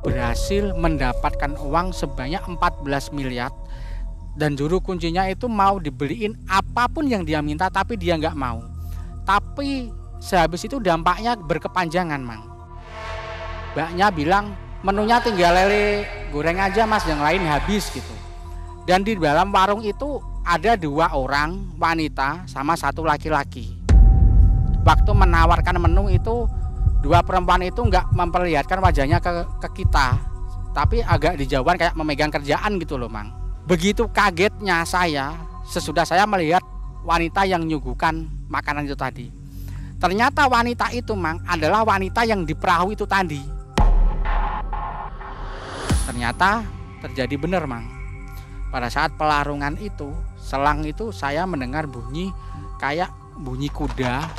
berhasil mendapatkan uang sebanyak 14 miliar. Dan juru kuncinya itu mau dibeliin apapun yang dia minta, tapi dia nggak mau. Tapi sehabis itu dampaknya berkepanjangan, Mang. Mbaknya bilang menunya tinggal lele goreng aja Mas, yang lain habis gitu. Dan di dalam warung itu ada 2 orang wanita sama 1 laki-laki. Waktu menawarkan menu itu 2 perempuan itu nggak memperlihatkan wajahnya ke kita, tapi agak dijauhan kayak memegang kerjaan gitu loh, Mang. Begitu kagetnya saya sesudah saya melihat wanita yang nyuguhkan makanan itu tadi. Ternyata wanita itu, Mang, adalah wanita yang di perahu itu tadi. Ternyata terjadi benar, Mang. Pada saat pelarungan itu, selang itu saya mendengar bunyi kayak bunyi kuda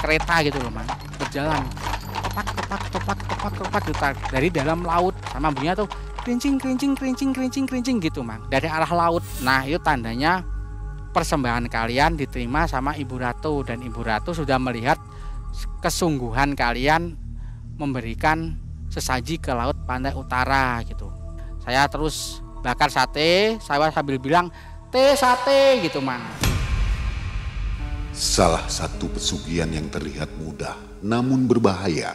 kereta gitu loh, Mang. Berjalan. Topak gitu dari dalam laut, sama bunyinya tuh kerincing gitu, Mang. Dari arah laut. Nah, itu tandanya persembahan kalian diterima sama Ibu Ratu, dan Ibu Ratu sudah melihat kesungguhan kalian memberikan sesaji ke laut pantai utara gitu. Saya terus bakar sate, saya sambil bilang teh sate gitu, Mang. Salah satu pesugihan yang terlihat mudah namun berbahaya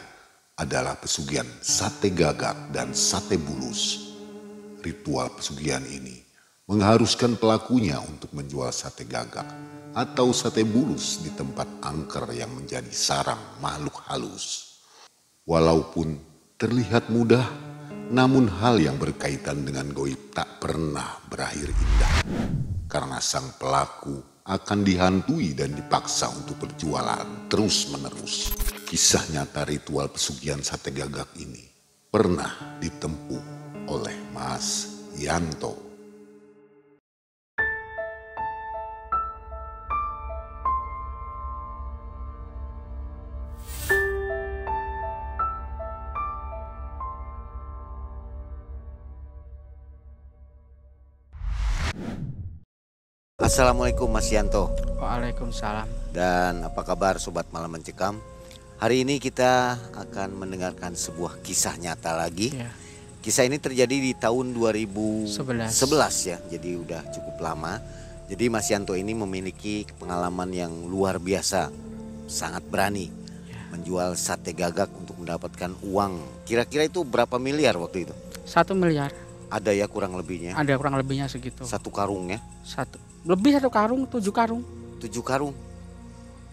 adalah pesugihan sate gagak dan sate bulus. Ritual pesugihan ini mengharuskan pelakunya untuk menjual sate gagak atau sate bulus di tempat angker yang menjadi sarang makhluk halus. Walaupun terlihat mudah, namun hal yang berkaitan dengan goib tak pernah berakhir indah. Karena sang pelaku akan dihantui dan dipaksa untuk berjualan terus-menerus. Kisah nyata ritual pesugihan sate gagak ini pernah ditempuh oleh Mas Yanto. Assalamualaikum Mas Yanto. Waalaikumsalam. Dan apa kabar Sobat Malam Mencekam? Hari ini kita akan mendengarkan sebuah kisah nyata lagi. Ya. Kisah ini terjadi di tahun 2011 ya, jadi udah cukup lama. Jadi Mas Yanto ini memiliki pengalaman yang luar biasa, sangat berani menjual sate gagak untuk mendapatkan uang. Kira-kira itu berapa miliar waktu itu? 1 miliar. Ada ya kurang lebihnya? Ada kurang lebihnya segitu. 1 karung ya? Lebih 1 karung, 7 karung. 7 karung.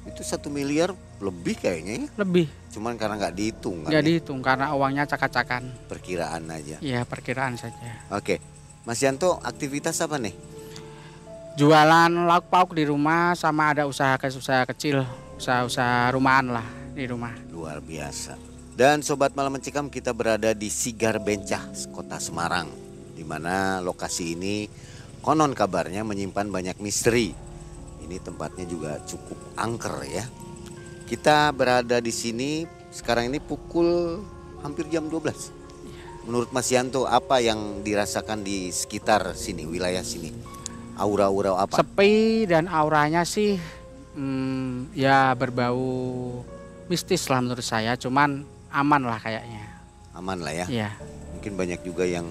Itu 1 miliar lebih kayaknya ya? Lebih. Cuman karena nggak dihitung kan? Nggak dihitung karena uangnya cak-cakan. Perkiraan aja. Iya, perkiraan saja. Oke, Mas Yanto aktivitas apa nih? Jualan lauk pauk di rumah, sama ada usaha kecil, usaha rumahan lah di rumah. Luar biasa. Dan Sobat Malam Mencekam, kita berada di Sigar Bencah, Kota Semarang, di mana lokasi ini konon kabarnya menyimpan banyak misteri. Ini tempatnya juga cukup angker ya. Kita berada di sini sekarang ini pukul hampir jam 12. Menurut Mas Yanto, apa yang dirasakan di sekitar sini, wilayah sini? Aura-aura apa? Sepi dan auranya sih ya berbau mistis lah menurut saya. Cuman aman lah kayaknya. Aman lah ya? Iya. Mungkin banyak juga yang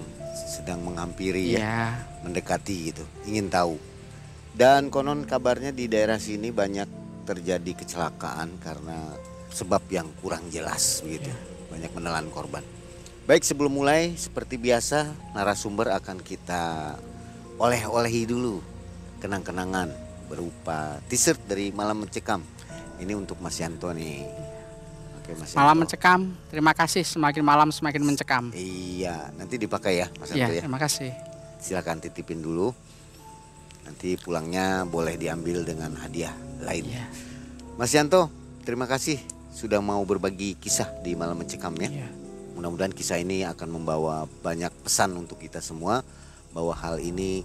sedang menghampiri ya, mendekati gitu, ingin tahu. Dan konon kabarnya di daerah sini banyak terjadi kecelakaan karena sebab yang kurang jelas begitu. Banyak menelan korban. Baik, sebelum mulai seperti biasa narasumber akan kita oleh-olehi dulu kenang-kenangan berupa t-shirt dari Malam Mencekam. Ini untuk Mas Yanto nih. Oke, Mas Malam Yanto. Mencekam, terima kasih, semakin malam semakin mencekam. Iya, nanti dipakai ya Mas Yanto ya. Terima kasih. Silakan titipin dulu. Nanti pulangnya boleh diambil dengan hadiah lainnya. Mas Yanto, terima kasih sudah mau berbagi kisah di Malam Mencekam ya. Mudah-mudahan kisah ini akan membawa banyak pesan untuk kita semua, bahwa hal ini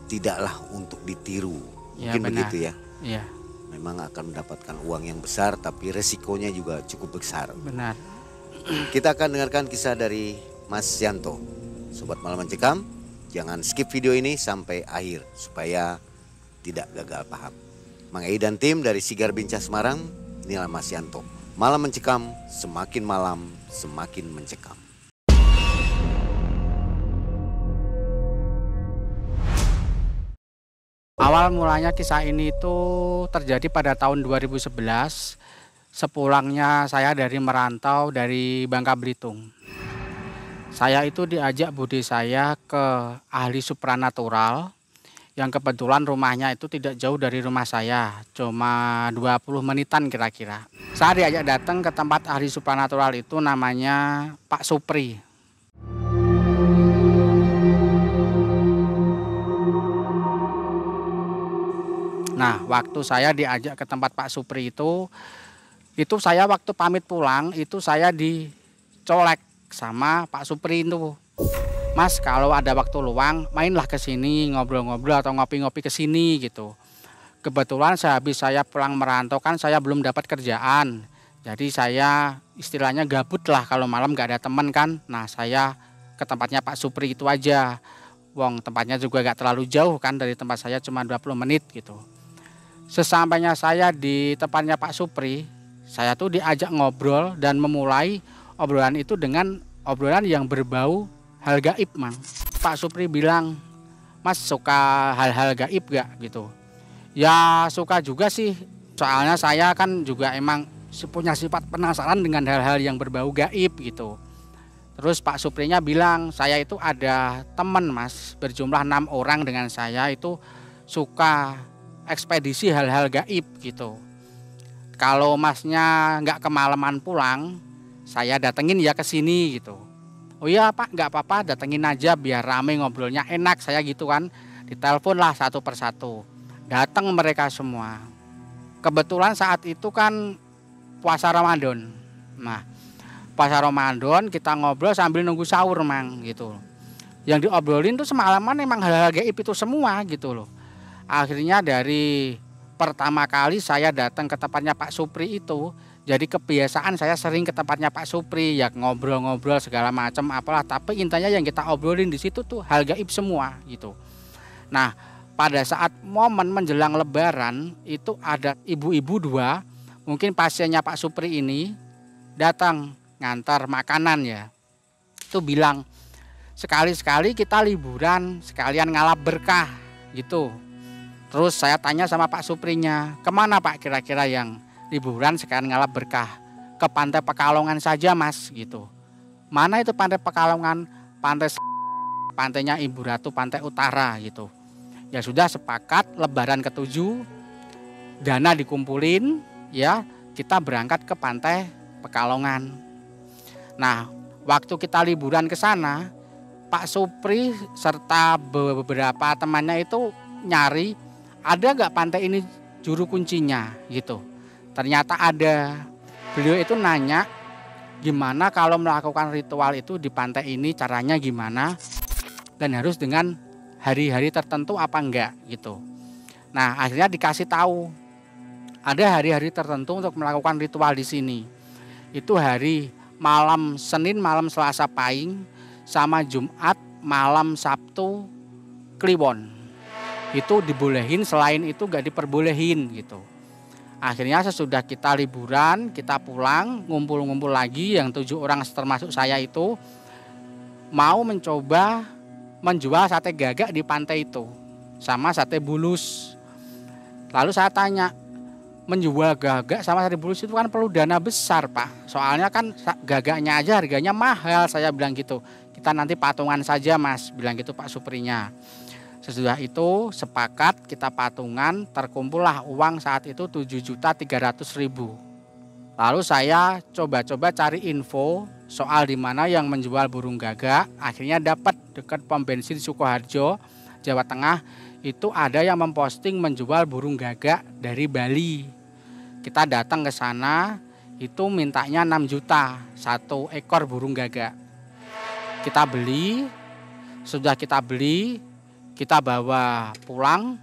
tidaklah untuk ditiru. Mungkin begitu ya. Iya. Memang akan mendapatkan uang yang besar, tapi resikonya juga cukup besar. Benar. Kita akan dengarkan kisah dari Mas Yanto. Sobat Malam Mencekam, jangan skip video ini sampai akhir supaya tidak gagal paham. Mang Ei dan tim dari Sigar Bencah Semarang, inilah Mas Yanto. Malam Mencekam, semakin malam semakin mencekam. Awal mulanya kisah ini itu terjadi pada tahun 2011, sepulangnya saya dari merantau dari Bangka Belitung. Saya itu diajak bude saya ke ahli supranatural yang kebetulan rumahnya itu tidak jauh dari rumah saya, cuma 20 menitan kira-kira. Saya diajak datang ke tempat ahli supranatural itu, namanya Pak Supri. Nah, waktu saya diajak ke tempat Pak Supri itu saya waktu pamit pulang itu saya dicolek sama Pak Supri itu. Mas, kalau ada waktu luang, mainlah ke sini, ngobrol-ngobrol atau ngopi-ngopi ke sini gitu. Kebetulan sehabis saya pulang merantau kan saya belum dapat kerjaan. Jadi saya istilahnya gabut lah kalau malam gak ada teman kan. Nah, saya ke tempatnya Pak Supri itu aja. Wong, tempatnya juga gak terlalu jauh kan dari tempat saya, cuma 20 menit gitu. Sesampainya saya di tempatnya Pak Supri, saya tuh diajak ngobrol dan memulai obrolan itu dengan obrolan yang berbau hal gaib, Mang. Pak Supri bilang, Mas suka hal-hal gaib gak gitu? Ya suka juga sih, soalnya saya kan juga emang punya sifat penasaran dengan hal-hal yang berbau gaib gitu. Terus Pak Suprinya bilang, saya itu ada teman Mas, berjumlah 6 orang dengan saya itu suka ekspedisi hal-hal gaib gitu. Kalau Masnya nggak kemalaman pulang, saya datengin ya ke sini gitu. Oh iya Pak, nggak apa-apa, datengin aja biar rame ngobrolnya enak, saya gitu kan. Ditelepon lah satu persatu. Datang mereka semua. Kebetulan saat itu kan puasa Ramadan. Nah, puasa Ramadan kita ngobrol sambil nunggu sahur, Mang, gitu. Yang diobrolin tuh semalaman emang hal-hal gaib itu semua gitu loh. Akhirnya dari pertama kali saya datang ke tempatnya Pak Supri itu, jadi kebiasaan saya sering ke tempatnya Pak Supri, ya ngobrol-ngobrol segala macam apalah, tapi intinya yang kita obrolin di situ tuh hal gaib semua gitu. Nah, pada saat momen menjelang Lebaran itu ada ibu-ibu 2, mungkin pasiennya Pak Supri ini datang ngantar makanan ya. Itu bilang, sekali-sekali kita liburan sekalian ngalap berkah gitu. Terus saya tanya sama Pak Suprinya, kemana Pak kira-kira yang liburan sekalian ngalap berkah? Ke Pantai Pekalongan saja Mas gitu. Mana itu Pantai Pekalongan? Pantainya Ibu Ratu, Pantai Utara gitu. Ya sudah, sepakat Lebaran ke-7, dana dikumpulin ya, kita berangkat ke Pantai Pekalongan. Nah, waktu kita liburan ke sana, Pak Supri serta beberapa temannya itu nyari ada nggak pantai ini juru kuncinya gitu. Ternyata ada. Beliau itu nanya gimana kalau melakukan ritual itu di pantai ini, caranya gimana dan harus dengan hari-hari tertentu apa enggak gitu. Nah, akhirnya dikasih tahu ada hari-hari tertentu untuk melakukan ritual di sini. Itu hari malam Senin, malam Selasa Pahing, sama Jumat malam Sabtu Kliwon. Itu dibolehin, selain itu gak diperbolehin gitu. Akhirnya sesudah kita liburan, kita pulang, ngumpul-ngumpul lagi yang 7 orang termasuk saya itu mau mencoba menjual sate gagak di pantai itu sama sate bulus. Lalu saya tanya, menjual gagak sama sate bulus itu kan perlu dana besar Pak, soalnya kan gagaknya aja harganya mahal. Saya bilang gitu, kita nanti patungan saja Mas, bilang gitu Pak Suprinya. Sesudah itu sepakat kita patungan, terkumpullah uang saat itu 7.300.000. Lalu saya coba-coba cari info soal di mana yang menjual burung gagak. Akhirnya dapat dekat pom bensin Sukoharjo, Jawa Tengah, itu ada yang memposting menjual burung gagak dari Bali. Kita datang ke sana, itu mintanya 6 juta satu ekor burung gagak. Kita beli, sudah kita beli, kita bawa pulang.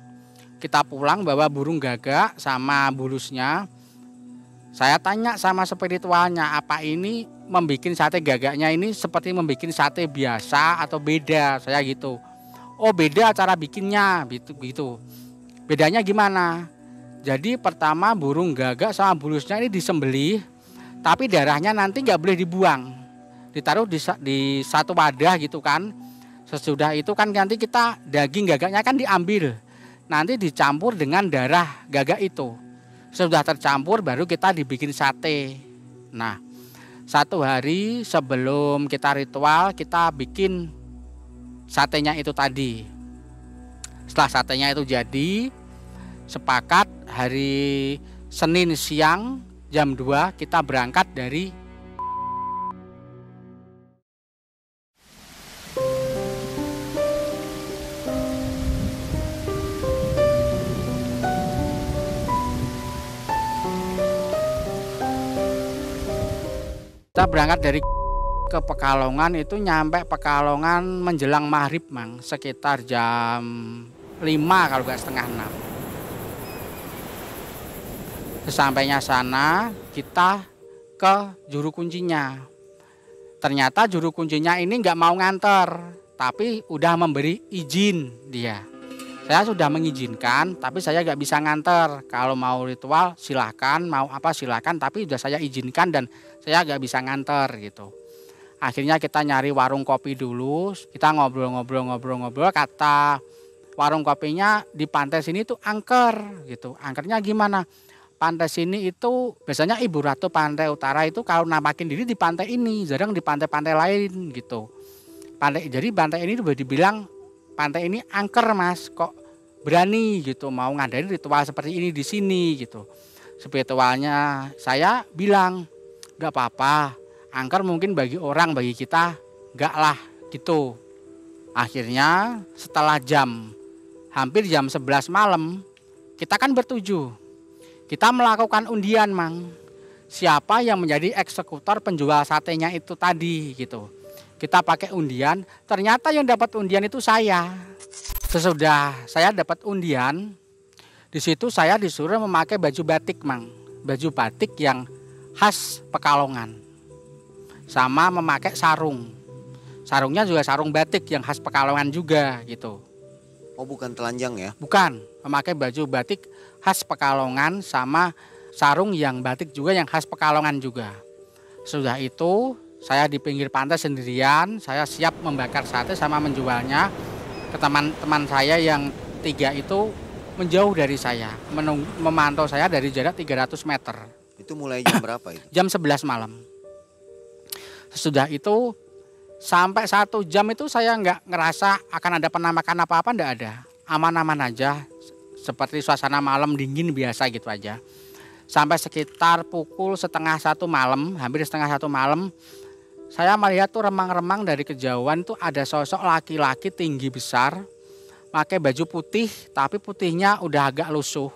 Kita pulang bawa burung gagak sama bulusnya. Saya tanya sama spiritualnya, apa ini membikin sate gagaknya ini seperti membikin sate biasa atau beda? Saya gitu. Oh beda cara bikinnya gitu. Bedanya gimana? Jadi pertama burung gagak sama bulusnya ini disembelih, tapi darahnya nanti nggak boleh dibuang, ditaruh di satu wadah gitu kan. Sesudah itu kan nanti kita daging gagaknya kan diambil. nanti dicampur dengan darah gagak itu. Sudah tercampur baru kita dibikin sate. Nah, 1 hari sebelum kita ritual kita bikin satenya itu tadi. Setelah satenya itu jadi, sepakat hari Senin siang jam 2 kita berangkat dari ke Pekalongan. Itu nyampe Pekalongan menjelang maghrib Mang, sekitar jam 5 kalau nggak setengah 6. Sesampainya sana kita ke juru kuncinya. Ternyata juru kuncinya ini nggak mau nganter, tapi udah memberi izin dia. Saya sudah mengizinkan, tapi saya nggak bisa nganter. Kalau mau ritual silahkan, mau apa silahkan, tapi sudah saya izinkan dan saya nggak bisa nganter gitu. Akhirnya kita nyari warung kopi dulu, kita ngobrol-ngobrol. Kata warung kopinya di pantai sini tuh angker gitu. Angkernya gimana? Pantai sini itu biasanya Ibu Ratu Pantai Utara itu kalau nampakin diri di pantai ini, jarang di pantai-pantai lain gitu. Jadi pantai ini udah dibilang pantai ini angker Mas, kok berani gitu mau ngadain ritual seperti ini di sini gitu. Spiritualnya saya bilang nggak apa-apa, angker mungkin bagi orang, bagi kita nggak lah gitu. Akhirnya setelah hampir jam 11 malam kita kan bertujuh. Kita melakukan undian Mang. Siapa yang menjadi eksekutor penjual satenya itu tadi gitu. Kita pakai undian, ternyata yang dapat undian itu saya. Sesudah saya dapat undian, di situ saya disuruh memakai baju batik Mang. Baju batik yang khas Pekalongan. Sama memakai sarung. Sarungnya juga sarung batik yang khas Pekalongan juga gitu. Oh bukan telanjang ya? Bukan, memakai baju batik khas Pekalongan sama sarung yang batik juga yang khas Pekalongan juga. Sudah itu saya di pinggir pantai sendirian, saya siap membakar sate sama menjualnya. Ke teman-teman saya yang 3 itu menjauh dari saya, memantau saya dari jarak 300 meter. Itu mulai jam berapa itu? Jam 11 malam. Sesudah itu sampai 1 jam itu saya nggak ngerasa akan ada penampakan apa-apa, nggak ada. Aman-aman aja, seperti suasana malam dingin biasa gitu aja. Sampai sekitar pukul 12:30 malam, hampir 12:30 malam, saya melihat tuh remang-remang dari kejauhan tuh ada sosok laki-laki tinggi besar, pakai baju putih, tapi putihnya udah agak lusuh.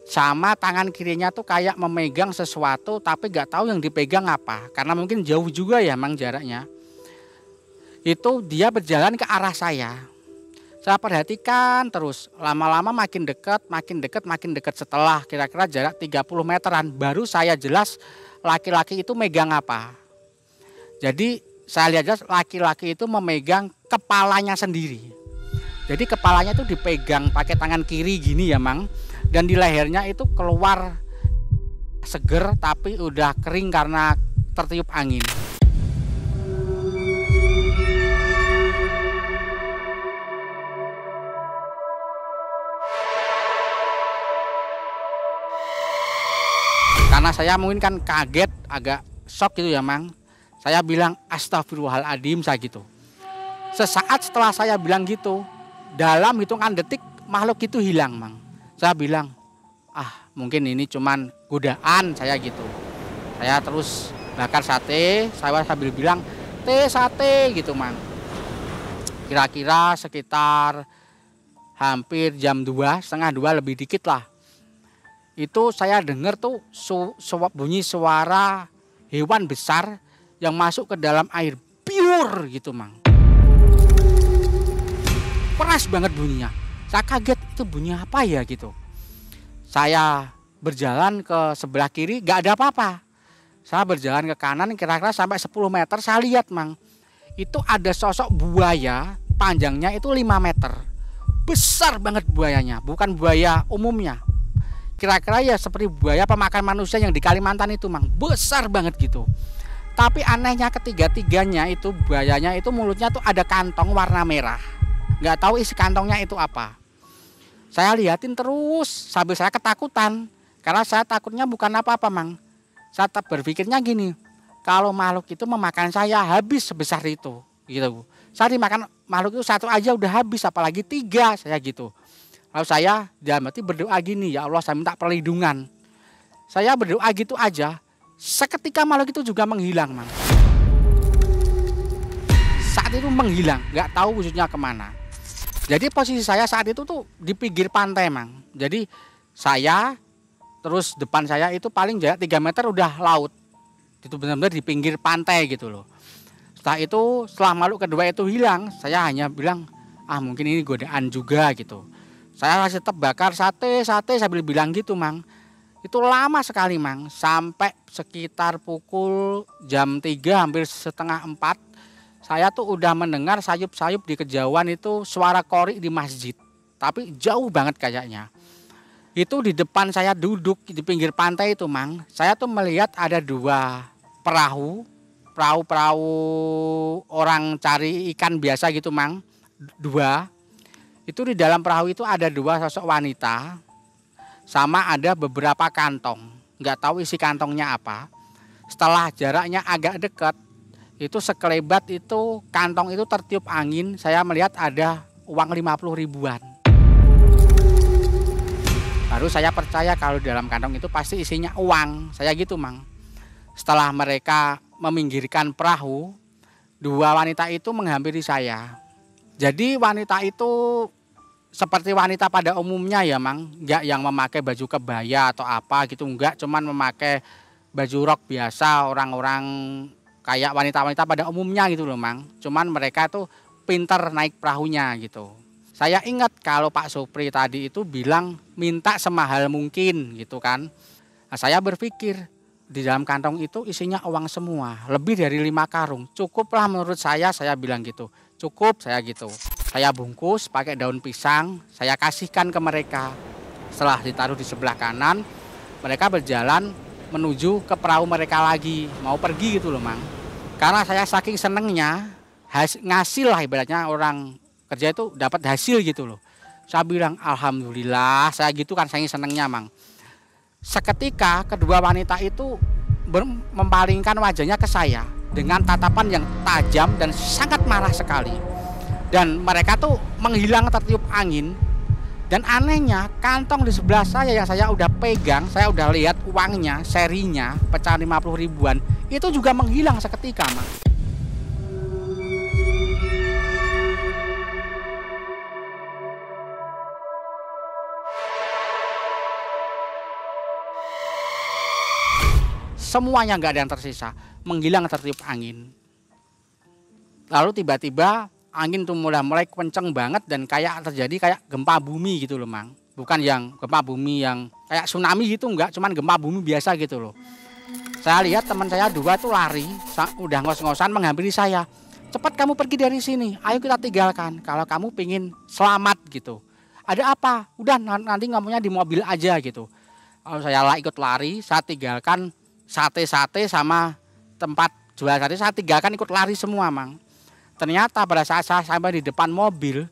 Sama tangan kirinya tuh kayak memegang sesuatu, tapi nggak tahu yang dipegang apa, karena mungkin jauh juga ya Mang jaraknya. Itu dia berjalan ke arah saya. Saya perhatikan terus, lama-lama makin dekat. Setelah kira-kira jarak 30 meteran baru saya jelas laki-laki itu megang apa. Jadi saya lihat jelas laki-laki itu memegang kepalanya sendiri. Jadi kepalanya itu dipegang pakai tangan kiri gini ya Mang. Dan di lehernya itu keluar seger tapi udah kering karena tertiup angin. Karena saya mungkin kan kaget, agak shock gitu ya Mang. Saya bilang astagfirullahaladzim saya gitu. Sesaat setelah saya bilang gitu, dalam hitungan detik makhluk itu hilang Mang. Saya bilang, mungkin ini cuman godaan saya gitu. Saya terus bakar sate, saya sambil bilang, sate gitu Mang. Kira-kira sekitar hampir jam 2, setengah 2 lebih dikit lah. Itu saya dengar tuh bunyi suara hewan besar yang masuk ke dalam air pure gitu Mang. Keras banget bunyinya. Saya kaget itu bunyi apa ya gitu. Saya berjalan ke sebelah kiri gak ada apa-apa. Saya berjalan ke kanan kira-kira sampai 10 meter saya lihat Mang. Itu ada sosok buaya panjangnya itu 5 meter. Besar banget buayanya, bukan buaya umumnya. Kira-kira ya seperti buaya pemakan manusia yang di Kalimantan itu Mang, besar banget gitu. Tapi anehnya ketiga-tiganya itu buayanya itu mulutnya tuh ada kantong warna merah. Nggak tahu isi kantongnya itu apa. Saya liatin terus sambil saya ketakutan. Karena saya takutnya bukan apa-apa, Mang. Saya berpikirnya gini, kalau makhluk itu memakan saya habis sebesar itu, gitu. Saya dimakan makhluk itu satu aja udah habis, apalagi 3, saya gitu. Lalu saya dalam hati berdoa gini, ya Allah saya minta perlindungan. Saya berdoa gitu aja, seketika makhluk itu juga menghilang, Mang. Saat itu menghilang, nggak tahu wujudnya kemana. Jadi posisi saya saat itu tuh di pinggir pantai, Mang. Jadi saya, terus depan saya itu paling jarak 3 meter udah laut. Itu benar-benar di pinggir pantai gitu loh. Setelah makhluk kedua itu hilang, saya hanya bilang, mungkin ini godaan juga gitu. Saya masih tetap bakar sate sambil bilang gitu, Mang. Itu lama sekali, Mang. Sampai sekitar pukul jam 3 hampir setengah 4. Saya tuh udah mendengar sayup-sayup di kejauhan itu suara korik di masjid. Tapi jauh banget kayaknya. Itu di depan saya duduk di pinggir pantai itu, Mang. Saya tuh melihat ada 2 perahu orang cari ikan biasa gitu, Mang. 2. Itu di dalam perahu itu ada 2 sosok wanita. Sama ada beberapa kantong. Nggak tahu isi kantongnya apa. Setelah jaraknya agak dekat, itu sekelebat itu kantong itu tertiup angin. Saya melihat ada uang 50 ribuan. Baru saya percaya kalau dalam kantong itu pasti isinya uang. Saya gitu, Mang. Setelah mereka meminggirkan perahu, 2 wanita itu menghampiri saya. Jadi wanita itu seperti wanita pada umumnya ya, Mang. Enggak yang memakai baju kebaya atau apa gitu, enggak. Cuman memakai baju rok biasa orang-orang kayak wanita-wanita pada umumnya gitu loh, Mang. Cuman mereka tuh pinter naik perahunya gitu. Saya ingat kalau Pak Supri tadi itu bilang minta semahal mungkin gitu kan. Nah, saya berpikir di dalam kantong itu isinya uang semua. Lebih dari 5 karung. Cukuplah menurut saya bilang gitu. Cukup saya gitu. Saya bungkus pakai daun pisang. Saya kasihkan ke mereka. Setelah ditaruh di sebelah kanan, mereka berjalan menuju ke perahu mereka lagi, mau pergi gitu loh, Mang. Karena saya saking senengnya ngasih lah ibaratnya orang kerja itu dapat hasil gitu loh. Saya bilang alhamdulillah, saya gitu kan saking senengnya, Mang. Seketika kedua wanita itu mempalingkan wajahnya ke saya dengan tatapan yang tajam dan sangat marah sekali. Dan mereka tuh menghilang tertiup angin. Dan anehnya kantong di sebelah saya yang saya udah pegang, saya udah lihat uangnya, serinya, pecahan 50 ribuan, itu juga menghilang seketika, Mang. Semuanya nggak ada yang tersisa, menghilang tertiup angin. Lalu tiba-tiba angin tuh mulai kenceng banget dan kayak terjadi kayak gempa bumi gitu loh, Mang. Bukan yang gempa bumi yang kayak tsunami gitu, enggak, cuman gempa bumi biasa gitu loh. Saya lihat teman saya 2 tuh lari, udah ngos-ngosan menghampiri saya. Cepat kamu pergi dari sini, ayo kita tinggalkan kalau kamu pingin selamat gitu. Ada apa? Udah nanti ngomongnya di mobil aja gitu. Kalau saya ikut lari, saya tinggalkan sate-sate sama tempat jual sate, saya tinggalkan ikut lari semua, Mang. Ternyata pada saat saya sampai di depan mobil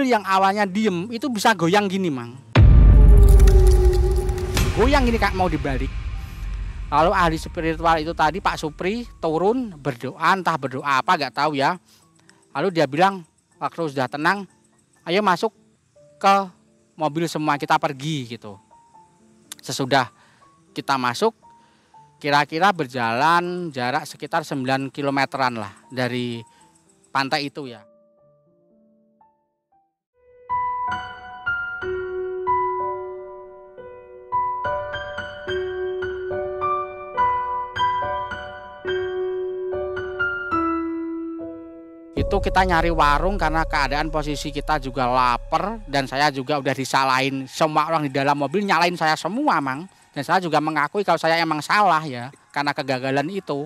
yang awalnya diem itu bisa goyang gini, Mang. Goyang gini kayak mau dibalik. Lalu ahli spiritual itu tadi Pak Supri turun berdoa, entah berdoa apa gak tahu ya. Lalu dia bilang waktu sudah tenang, ayo masuk ke mobil semua, kita pergi gitu. Sesudah kita masuk, kira-kira berjalan jarak sekitar 9 kilometeran lah dari pantai itu ya. Itu kita nyari warung karena keadaan posisi kita juga lapar dan saya juga udah disalahin semua orang di dalam mobil, nyalain saya semua, Mang. Dan saya juga mengakui kalau saya emang salah ya karena kegagalan itu.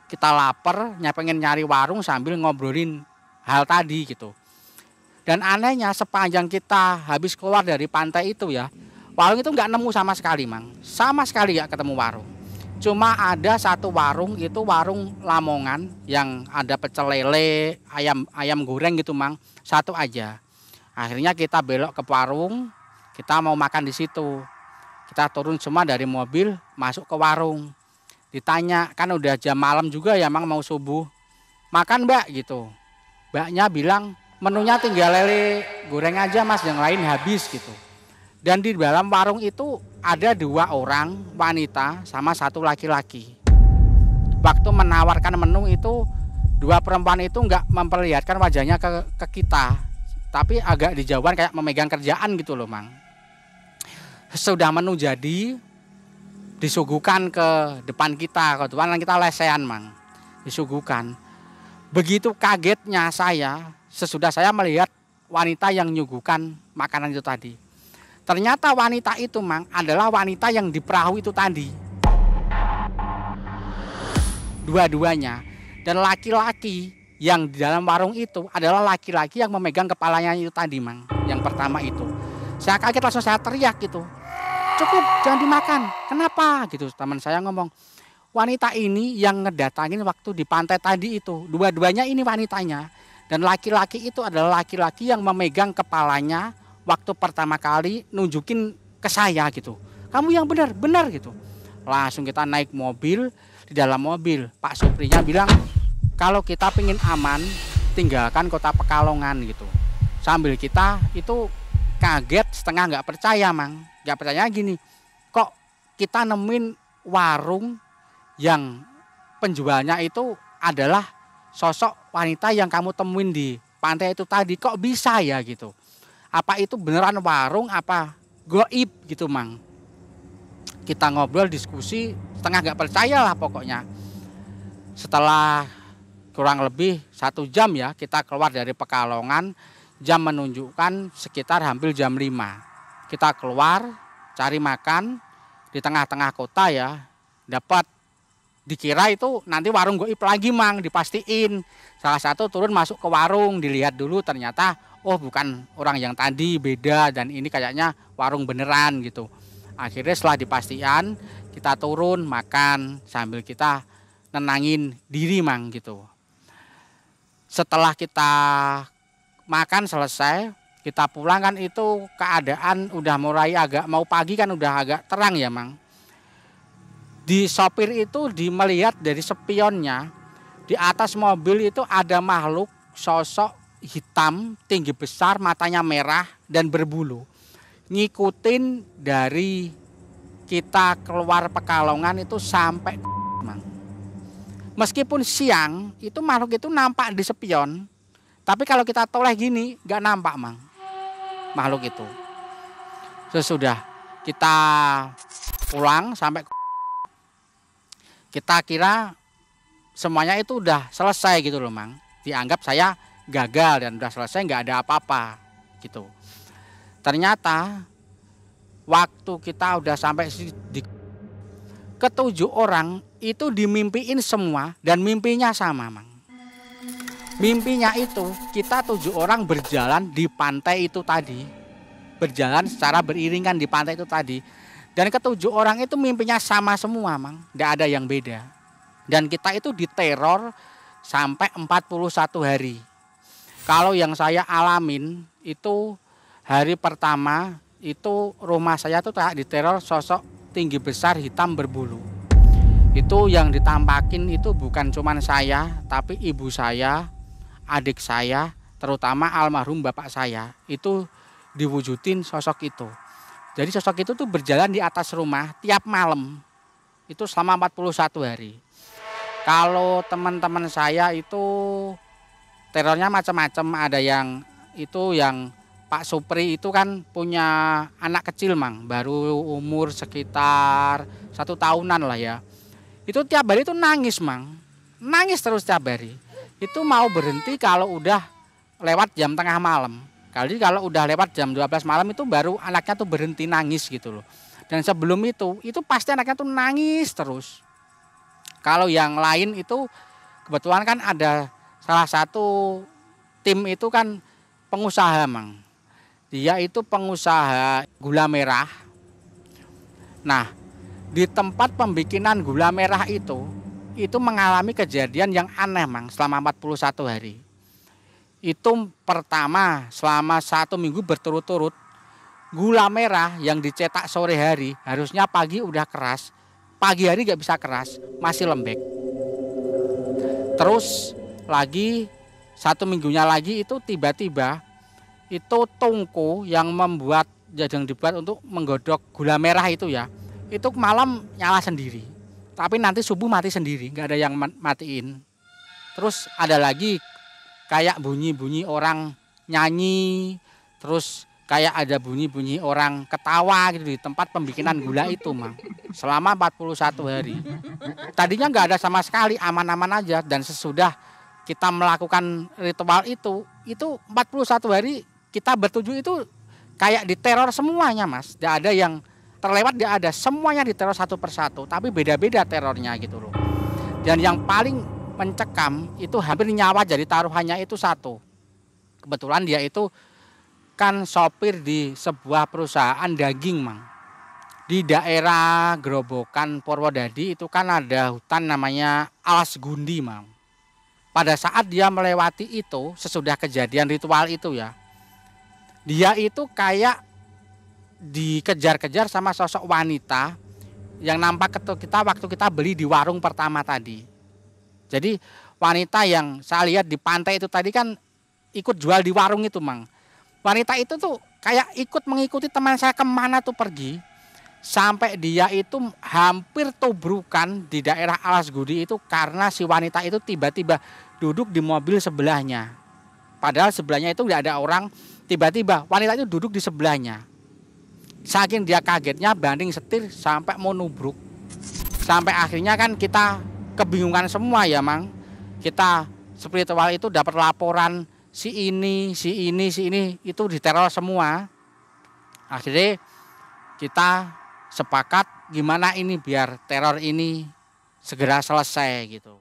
Kita lapar, pengen nyari warung sambil ngobrolin hal tadi gitu. Dan anehnya sepanjang kita habis keluar dari pantai itu ya, warung itu nggak nemu sama sekali, Mang. Sama sekali nggak ketemu warung. Cuma ada satu warung, itu warung Lamongan yang ada pecel lele, ayam goreng gitu, Mang. Satu aja. Akhirnya kita belok ke warung, kita mau makan di situ. Kita turun semua dari mobil, masuk ke warung. Ditanya, kan udah jam malam juga ya Mang, mau subuh. Makan Mbak gitu. Mbaknya bilang, menunya tinggal lele goreng aja Mas, yang lain habis gitu. Dan di dalam warung itu ada 2 orang wanita sama 1 laki-laki. Waktu menawarkan menu itu 2 perempuan itu nggak memperlihatkan wajahnya ke kita, tapi agak dijauhan kayak memegang kerjaan gitu loh Mang. Sudah menu jadi, disuguhkan ke depan kita, kebetulan kita lesehan Mang, disuguhkan. Begitu kagetnya saya, sesudah saya melihat wanita yang nyuguhkan makanan itu tadi. Ternyata wanita itu Mang adalah wanita yang di perahu itu tadi. Dua-duanya. Dan laki-laki yang di dalam warung itu adalah laki-laki yang memegang kepalanya itu tadi Mang. Yang pertama itu. Saya kaget, langsung saya teriak gitu. Cukup, jangan dimakan. Kenapa? Gitu. Teman saya ngomong, wanita ini yang ngedatangin waktu di pantai tadi itu. Dua-duanya ini wanitanya. Dan laki-laki itu adalah laki-laki yang memegang kepalanya waktu pertama kali nunjukin ke saya gitu. Kamu yang benar gitu. Langsung kita naik mobil. Di dalam mobil Pak Suprinya bilang, kalau kita pengen aman, tinggalkan kota Pekalongan gitu. Sambil kita itu kaget, setengah nggak percaya Mang. Nggak percaya gini, kok kita nemuin warung yang penjualnya itu adalah sosok wanita yang kamu temuin di pantai itu tadi, kok bisa ya gitu. Apa itu beneran warung apa goib gitu Mang. Kita ngobrol diskusi, setengah nggak percaya lah pokoknya. Setelah kurang lebih 1 jam ya kita keluar dari Pekalongan, jam menunjukkan sekitar hampir jam 5. Kita keluar cari makan di tengah-tengah kota ya, dapat dikira itu nanti warung goib lagi Mang, dipastiin. Salah satu turun masuk ke warung, dilihat dulu ternyata oh bukan orang yang tadi, beda, dan ini kayaknya warung beneran gitu. Akhirnya setelah dipastikan kita turun makan sambil kita nenangin diri Mang gitu. Setelah kita makan selesai, kita pulang kan itu keadaan udah mulai agak mau pagi kan, udah agak terang ya Mang. Di sopir itu melihat dari spionnya, di atas mobil itu ada makhluk sosok hitam, tinggi besar, matanya merah dan berbulu. Ngikutin dari kita keluar Pekalongan itu sampai Mang. Meskipun siang itu makhluk itu nampak di spion, tapi kalau kita toleh gini nggak nampak Mang makhluk itu. Sesudah kita pulang sampai kita kira semuanya itu udah selesai gitu loh Mang. Dianggap saya gagal dan udah selesai, nggak ada apa-apa gitu. Ternyata waktu kita udah sampai di ke-7 orang itu dimimpiin semua dan mimpinya sama Mang. Mimpinya itu kita 7 orang berjalan di pantai itu tadi. Berjalan secara beriringan di pantai itu tadi. Dan ke-7 orang itu mimpinya sama semua Mang. Nggak ada yang beda. Dan kita itu diteror sampai 41 hari. Kalau yang saya alamin itu hari pertama itu rumah saya tuh diteror sosok tinggi besar hitam berbulu. Itu yang ditampakin itu bukan cuman saya, tapi ibu saya, adik saya, terutama almarhum bapak saya, itu diwujudin sosok itu. Jadi sosok itu tuh berjalan di atas rumah tiap malam. Itu selama 41 hari. Kalau teman-teman saya itu terornya macam-macam, ada yang itu yang Pak Supri itu kan punya anak kecil Mang, baru umur sekitar 1 tahunan lah ya. Itu tiap hari itu nangis Mang, nangis terus tiap hari. Itu mau berhenti kalau udah lewat jam tengah malam. Kali kalau udah lewat jam 12 malam itu baru anaknya tuh berhenti nangis gitu loh. Dan sebelum itu pasti anaknya tuh nangis terus. Kalau yang lain itu kebetulan kan ada salah satu tim itu kan pengusaha Mang. Dia itu pengusaha gula merah. Nah, di tempat pembikinan gula merah itu mengalami kejadian yang aneh Mang selama 41 hari. Itu pertama selama 1 minggu berturut-turut, gula merah yang dicetak sore hari harusnya pagi udah keras, pagi hari nggak bisa keras, masih lembek. Terus lagi 1 minggunya lagi itu tiba-tiba itu tungku yang dibuat untuk menggodok gula merah itu ya, itu malam nyala sendiri. Tapi nanti subuh mati sendiri, nggak ada yang matiin. Terus ada lagi kayak bunyi-bunyi orang nyanyi, terus kayak ada bunyi-bunyi orang ketawa gitu di tempat pembikinan gula itu, Mang. Selama 41 hari. Tadinya nggak ada sama sekali, aman-aman aja. Dan sesudah kita melakukan ritual itu 41 hari kita bertujuh itu kayak diteror semuanya, Mas. Nggak ada yang terlewat, nggak ada. Semuanya diteror satu persatu, tapi beda-beda terornya gitu loh. Dan yang paling mencekam itu hampir nyawa jadi taruhannya itu satu. Kebetulan dia itu kan sopir di sebuah perusahaan daging, Mang. Di daerah Grobogan Purwodadi itu kan ada hutan namanya Alas Gundi, Mang. Pada saat dia melewati itu, sesudah kejadian ritual itu ya, dia itu kayak dikejar-kejar sama sosok wanita yang nampak ke kita waktu kita beli di warung pertama tadi. Jadi wanita yang saya lihat di pantai itu tadi kan ikut jual di warung itu, Mang. Wanita itu tuh kayak ikut mengikuti teman saya kemana tuh pergi. Sampai dia itu hampir tubrukan di daerah Alas Gudi itu karena si wanita itu tiba-tiba duduk di mobil sebelahnya. Padahal sebelahnya itu nggak ada orang, tiba-tiba wanita itu duduk di sebelahnya. Saking dia kagetnya banding setir sampai mau nubruk. Sampai akhirnya kan kita kebingungan semua ya, Mang. Kita spiritual itu dapat laporan si ini itu diteror semua. Akhirnya kita sepakat gimana ini biar teror ini segera selesai gitu.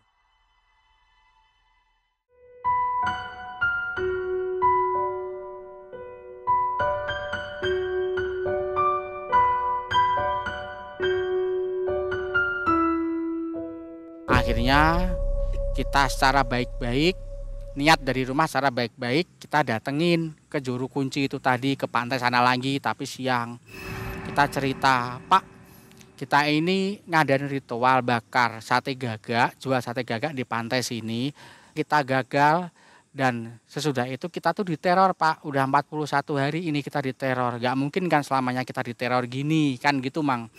Akhirnya kita secara baik-baik, niat dari rumah secara baik-baik, kita datengin ke juru kunci itu tadi, ke pantai sana lagi, tapi siang. Kita cerita, Pak, kita ini ngadain ritual bakar sate gagak, jual sate gagak di pantai sini. Kita gagal dan sesudah itu kita tuh diteror, Pak. Udah 41 hari ini kita diteror. Gak mungkin kan selamanya kita diteror gini, kan gitu, Mang.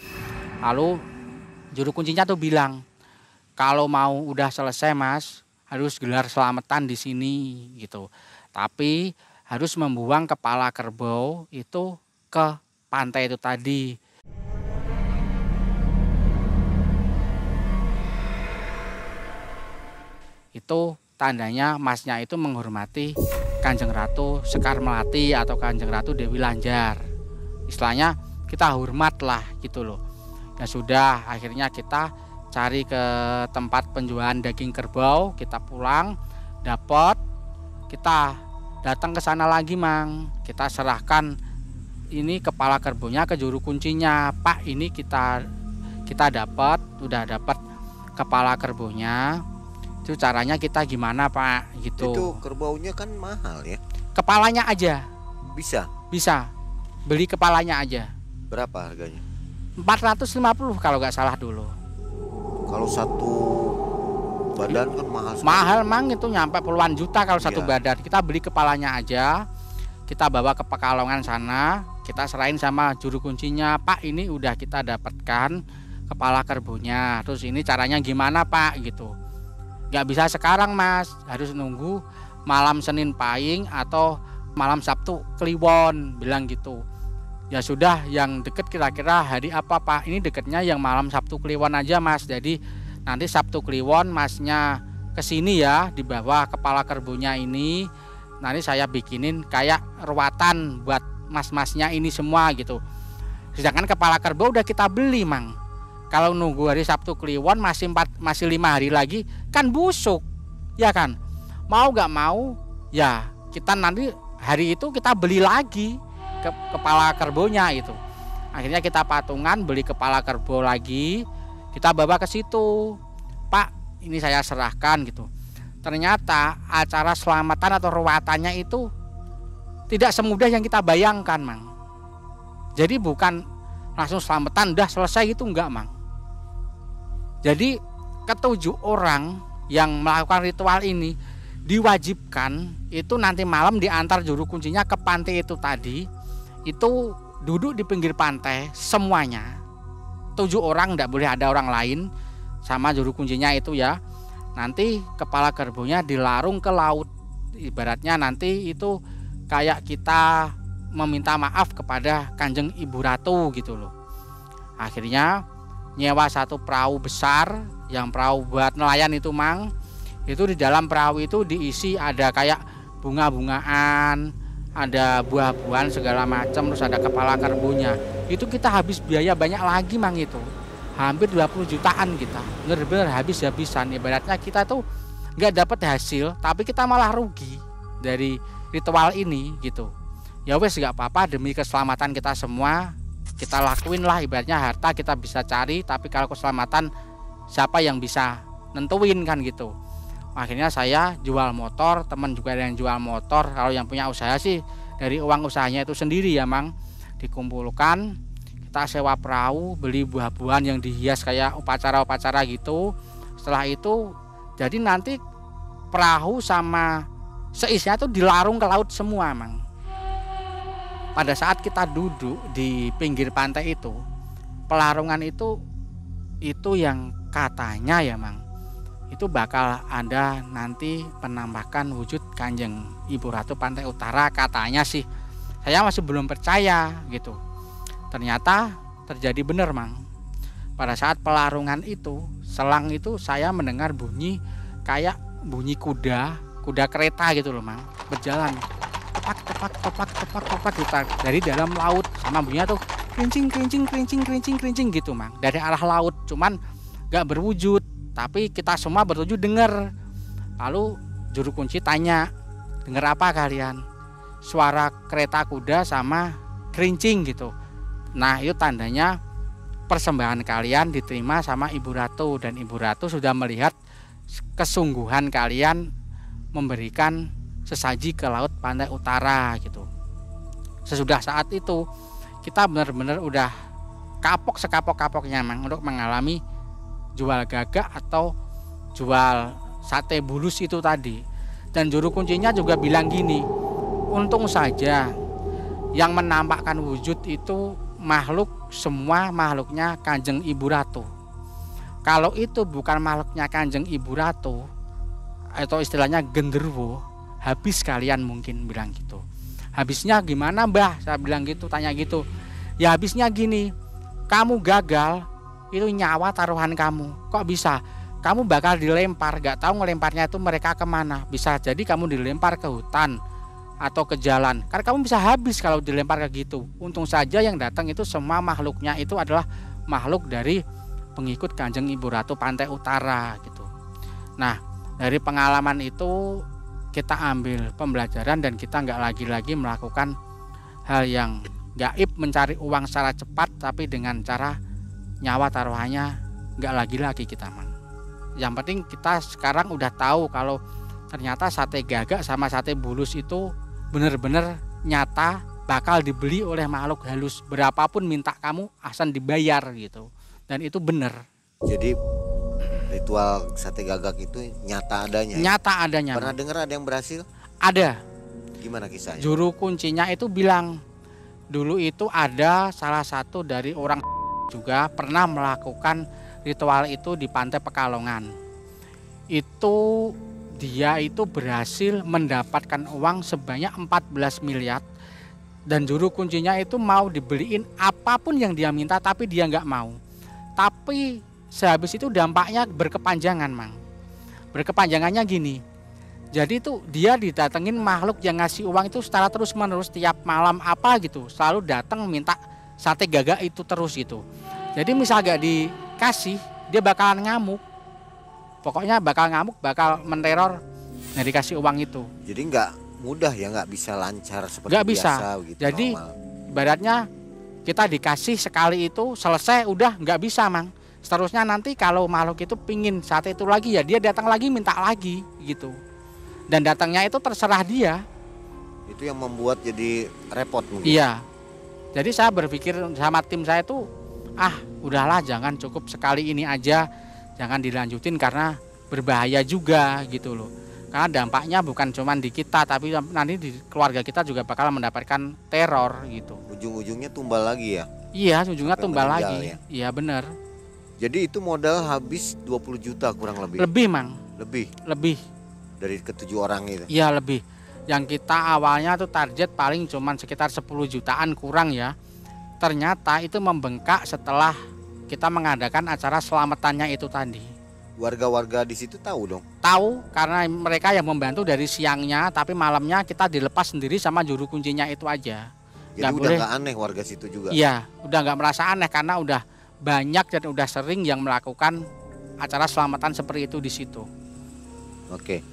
Lalu juru kuncinya tuh bilang, kalau mau udah selesai, Mas, harus gelar selamatan di sini gitu. Tapi harus membuang kepala kerbau itu ke pantai itu tadi. Itu tandanya Masnya itu menghormati Kanjeng Ratu Sekar Melati atau Kanjeng Ratu Dewi Lanjar. Istilahnya kita hormat lah gitu loh. Ya sudah, akhirnya kita cari ke tempat penjualan daging kerbau, kita pulang, dapat, kita datang ke sana lagi, Mang. Kita serahkan ini kepala kerbaunya ke juru kuncinya. Pak, ini kita udah dapat kepala kerbaunya. Itu caranya kita gimana, Pak? Gitu. Itu kerbaunya kan mahal ya? Kepalanya aja. Bisa? Bisa. Beli kepalanya aja. Berapa harganya? 450 kalau nggak salah dulu. Kalau satu badan kan mahal sekali. Mahal, Mang, itu nyampe puluhan juta kalau satu badan. Kita beli kepalanya aja, kita bawa ke Pekalongan sana, kita serahin sama juru kuncinya. Pak, ini udah kita dapatkan kepala kerbaunya. Terus ini caranya gimana, Pak? Gitu. Gak bisa sekarang, Mas, harus nunggu malam Senin Pahing atau malam Sabtu Kliwon, bilang gitu. Ya sudah, yang deket kira-kira hari apa, Pak? Ini deketnya yang malam Sabtu Kliwon aja, Mas. Jadi nanti Sabtu Kliwon Masnya kesini ya, di bawah kepala kerbaunya ini. Nanti saya bikinin kayak ruatan buat mas-masnya ini semua gitu. Sedangkan kepala kerbau udah kita beli, Mang. Kalau nunggu hari Sabtu Kliwon masih 5 hari lagi kan busuk, ya kan? Mau gak mau, ya kita nanti hari itu kita beli lagi kepala kerbaunya itu. Akhirnya kita patungan beli kepala kerbau lagi, kita bawa ke situ. Pak, ini saya serahkan gitu. ternyata acara selamatan atau ruatannya itu tidak semudah yang kita bayangkan, Mang. Jadi bukan langsung selamatan udah selesai gitu, enggak, Mang. Jadi ketujuh orang yang melakukan ritual ini diwajibkan itu nanti malam diantar juru kuncinya ke pantai itu tadi. Itu duduk di pinggir pantai semuanya. 7 orang, enggak boleh ada orang lain sama juru kuncinya itu ya. Nanti kepala kerbaunya dilarung ke laut. Ibaratnya nanti itu kayak kita meminta maaf kepada Kanjeng Ibu Ratu gitu loh. Akhirnya nyewa satu perahu besar, yang perahu buat nelayan itu, Mang. Itu di dalam perahu itu diisi ada kayak bunga-bungaan, ada buah-buahan segala macam, terus ada kepala kerbaunya. Itu kita habis biaya banyak lagi, Mang, itu. Hampir 20 jutaan kita. Benar-benar habis-habisan. Ibaratnya kita tuh nggak dapat hasil, tapi kita malah rugi dari ritual ini gitu. Ya wes nggak apa-apa, demi keselamatan kita semua kita lakuin lah. Ibaratnya harta kita bisa cari, tapi kalau keselamatan siapa yang bisa nentuin kan gitu. Akhirnya saya jual motor, teman juga ada yang jual motor. Kalau yang punya usaha sih dari uang usahanya itu sendiri ya, Mang. Dikumpulkan, kita sewa perahu, beli buah-buahan yang dihias kayak upacara-upacara gitu. Setelah itu jadi nanti perahu sama seisinya tuh dilarung ke laut semua, Mang. Pada saat kita duduk di pinggir pantai itu, pelarungan itu yang katanya ya, Mang, itu bakal ada nanti penampakan wujud Kanjeng Ibu Ratu Pantai Utara, katanya sih. Saya masih belum percaya gitu. Ternyata terjadi benar, Mang. Pada saat pelarungan itu, selang itu saya mendengar bunyi kayak bunyi kuda kereta gitu loh, Mang, berjalan tepak dari dalam laut, sama bunyinya tuh kerincing gitu, Mang, dari arah laut. Cuman gak berwujud, tapi kita semua bertujuh dengar. Lalu juru kunci tanya, dengar apa kalian? Suara kereta kuda sama kerincing gitu. Nah, itu tandanya persembahan kalian diterima sama Ibu Ratu, dan Ibu Ratu sudah melihat kesungguhan kalian memberikan sesaji ke laut Pantai Utara gitu. Sesudah saat itu kita benar-benar udah kapok sekapok-kapoknya, Mang, untuk mengalami jual gagak atau jual sate bulus itu tadi. Dan juru kuncinya juga bilang gini, untung saja yang menampakkan wujud itu makhluk, semua makhluknya Kanjeng Ibu Ratu. Kalau itu bukan makhluknya Kanjeng Ibu Ratu atau istilahnya genderuwo, habis kalian, mungkin bilang gitu. Habisnya gimana, Mbah? Saya bilang gitu, tanya gitu. Ya habisnya gini, kamu gagal, itu nyawa taruhan kamu. Kok bisa? Kamu bakal dilempar, gak tahu ngelemparnya itu mereka kemana. Bisa jadi kamu dilempar ke hutan atau ke jalan. Karena kamu bisa habis kalau dilempar ke gitu. Untung saja yang datang itu semua makhluknya itu adalah makhluk dari pengikut Kanjeng Ibu Ratu Pantai Utara gitu. Nah, dari pengalaman itu kita ambil pembelajaran dan kita nggak lagi-lagi melakukan hal yang gaib, mencari uang secara cepat, tapi dengan cara nyawa taruhannya nggak lagi-lagi kita, Mang. Yang penting kita sekarang udah tahu kalau ternyata sate gagak sama sate bulus itu benar-benar nyata bakal dibeli oleh makhluk halus. Berapapun minta kamu asal dibayar gitu. Dan itu benar. Jadi ritual sate gagak itu nyata adanya. Nyata adanya. Pernah dengar ada yang berhasil? Ada. Gimana kisahnya? Juru kuncinya itu bilang dulu itu ada salah satu dari orang juga pernah melakukan ritual itu di Pantai Pekalongan. Itu dia itu berhasil mendapatkan uang sebanyak 14 miliar dan juru kuncinya itu mau dibeliin apapun yang dia minta, tapi dia nggak mau. Tapi sehabis itu dampaknya berkepanjangan, Mang. Berkepanjangannya gini. Jadi itu dia didatengin makhluk yang ngasih uang itu secara terus menerus tiap malam apa gitu. Selalu datang minta sate gagak itu terus gitu. Jadi misal gak dikasih, dia bakalan ngamuk. Pokoknya bakal ngamuk, bakal menteror yang dikasih uang itu. Jadi nggak mudah ya, nggak bisa lancar seperti nggak biasa bisa. Gitu, jadi normal. Ibaratnya kita dikasih sekali itu selesai udah nggak bisa, Mang. Seterusnya nanti kalau makhluk itu pingin sate itu lagi ya dia datang lagi minta lagi gitu. Dan datangnya itu terserah dia. Itu yang membuat jadi repot mungkin. Iya. Jadi saya berpikir sama tim saya itu udahlah jangan, cukup sekali ini aja, jangan dilanjutin karena berbahaya juga gitu loh. Karena dampaknya bukan cuma di kita tapi nanti di keluarga kita juga bakal mendapatkan teror gitu. Ujung-ujungnya tumbal lagi ya. Iya, ujungnya Sampai tumbal meninggal lagi. ya? Iya benar. Jadi itu modal habis 20 juta kurang lebih. Lebih, Mang. Lebih dari ke-7 orang itu. Iya, lebih. Yang kita awalnya tuh target paling cuman sekitar 10 jutaan kurang ya. Ternyata itu membengkak setelah kita mengadakan acara selamatannya itu tadi. Warga-warga di situ tahu dong. Tahu karena mereka yang membantu dari siangnya, tapi malamnya kita dilepas sendiri sama juru kuncinya itu aja. Jadi udah nggak aneh warga situ juga. Iya, udah nggak merasa aneh karena udah banyak dan udah sering yang melakukan acara selamatan seperti itu di situ. Oke.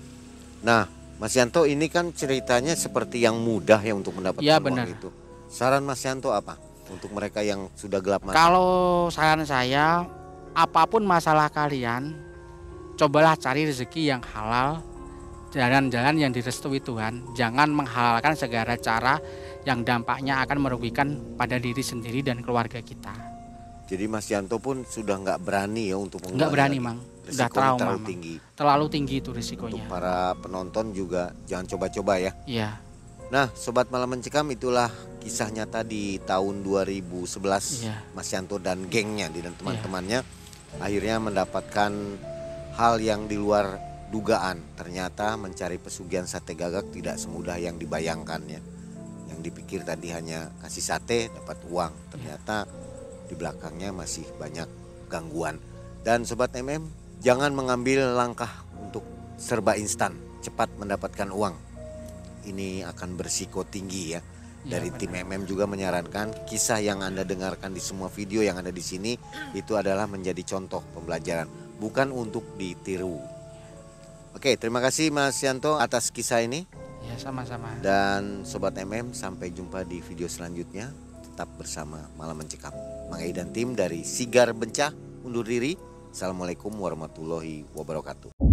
Nah, Mas Yanto ini kan ceritanya seperti yang mudah ya untuk mendapatkan uang itu. Saran Mas Yanto apa untuk mereka yang sudah gelap mata? Kalau saran saya, apapun masalah kalian, cobalah cari rezeki yang halal, jalan-jalan yang direstui Tuhan. Jangan menghalalkan segala cara yang dampaknya akan merugikan pada diri sendiri dan keluarga kita. Jadi Mas Yanto pun sudah nggak berani ya untuk nggak berani, Mang. Udah trauma, terlalu tinggi. Terlalu tinggi itu risikonya. Untuk para penonton juga jangan coba-coba ya. Iya. Nah, Sobat Malam Mencekam, itulah kisah nyata di tahun 2011. Iya. Mas Yanto dan gengnya dan teman-temannya akhirnya mendapatkan hal yang di luar dugaan. Ternyata mencari pesugihan sate gagak tidak semudah yang dibayangkannya. Yang dipikir tadi hanya kasih sate dapat uang. Ternyata di belakangnya masih banyak gangguan. Dan Sobat MM, jangan mengambil langkah untuk serba instan, cepat mendapatkan uang. Ini akan berisiko tinggi ya. Dari tim MM juga menyarankan kisah yang Anda dengarkan di semua video yang ada di sini itu adalah menjadi contoh pembelajaran, bukan untuk ditiru. Oke, terima kasih Mas Yanto atas kisah ini. Ya, sama-sama. Dan Sobat MM, sampai jumpa di video selanjutnya. Tetap bersama Malam Mencekam. Mang Ei dan tim dari Sigar Bencah undur diri. Assalamualaikum warahmatullahi wabarakatuh.